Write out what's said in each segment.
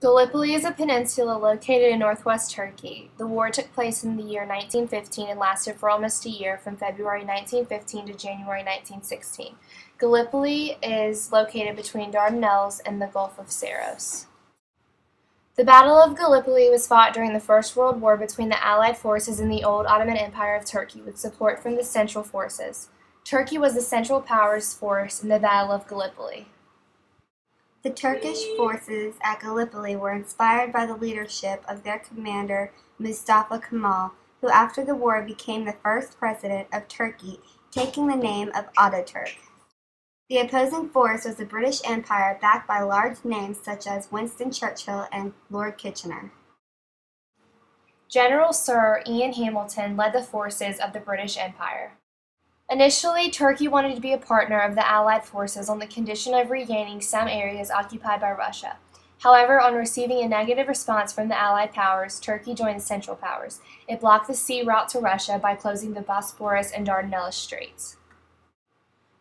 Gallipoli is a peninsula located in northwest Turkey. The war took place in the year 1915 and lasted for almost a year, from February 1915 to January 1916. Gallipoli is located between Dardanelles and the Gulf of Saros. The Battle of Gallipoli was fought during the First World War between the Allied forces and the old Ottoman Empire of Turkey, with support from the Central Forces. Turkey was the Central Powers force in the Battle of Gallipoli. The Turkish forces at Gallipoli were inspired by the leadership of their commander Mustafa Kemal, who after the war became the first president of Turkey, taking the name of Ataturk. The opposing force was the British Empire, backed by large names such as Winston Churchill and Lord Kitchener. General Sir Ian Hamilton led the forces of the British Empire. Initially, Turkey wanted to be a partner of the Allied forces on the condition of regaining some areas occupied by Russia. However, on receiving a negative response from the Allied powers, Turkey joined the Central Powers. It blocked the sea route to Russia by closing the Bosporus and Dardanelles Straits.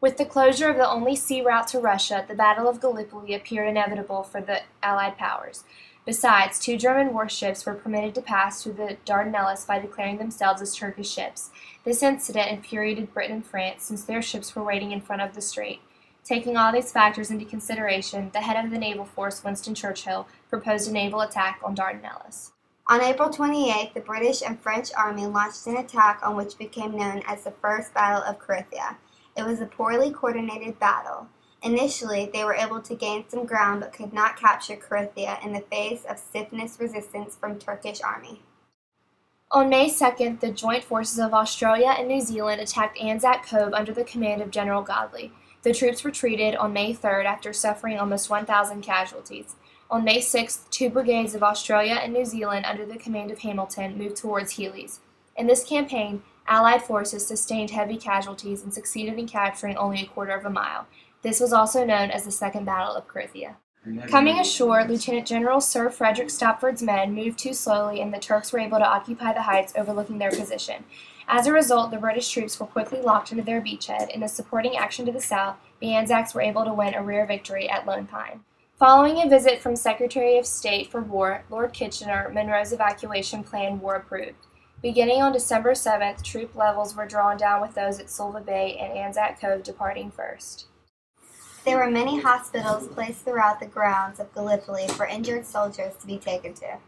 With the closure of the only sea route to Russia, the Battle of Gallipoli appeared inevitable for the Allied powers. Besides, 2 German warships were permitted to pass through the Dardanelles by declaring themselves as Turkish ships. This incident infuriated Britain and France, since their ships were waiting in front of the strait. Taking all these factors into consideration, the head of the naval force, Winston Churchill, proposed a naval attack on Dardanelles. On April 28, the British and French army launched an attack on which became known as the First Battle of Krithia. It was a poorly coordinated battle. Initially, they were able to gain some ground but could not capture Krithia in the face of stiffness resistance from Turkish army. On May 2nd, the joint forces of Australia and New Zealand attacked Anzac Cove under the command of General Godley. The troops retreated on May 3rd after suffering almost 1,000 casualties. On May 6th, 2 brigades of Australia and New Zealand under the command of Hamilton moved towards Heelys. In this campaign, Allied forces sustained heavy casualties and succeeded in capturing only a quarter of a mile. This was also known as the Second Battle of Krithia. Coming ashore, Lieutenant General Sir Frederick Stopford's men moved too slowly, and the Turks were able to occupy the heights overlooking their position. As a result, the British troops were quickly locked into their beachhead. In a supporting action to the south, the Anzacs were able to win a rear victory at Lone Pine. Following a visit from Secretary of State for War, Lord Kitchener, Monroe's evacuation plan were approved. Beginning on December 7th, troop levels were drawn down, with those at Suvla Bay and Anzac Cove departing first. There were many hospitals placed throughout the grounds of Gallipoli for injured soldiers to be taken to.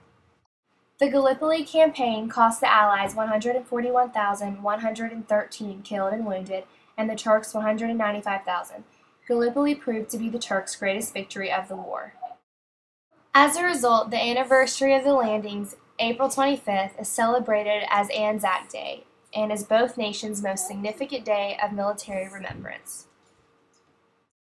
The Gallipoli campaign cost the Allies 141,113 killed and wounded, and the Turks 195,000. Gallipoli proved to be the Turks' greatest victory of the war. As a result, the anniversary of the landings, April 25th, is celebrated as Anzac Day and is both nations' most significant day of military remembrance.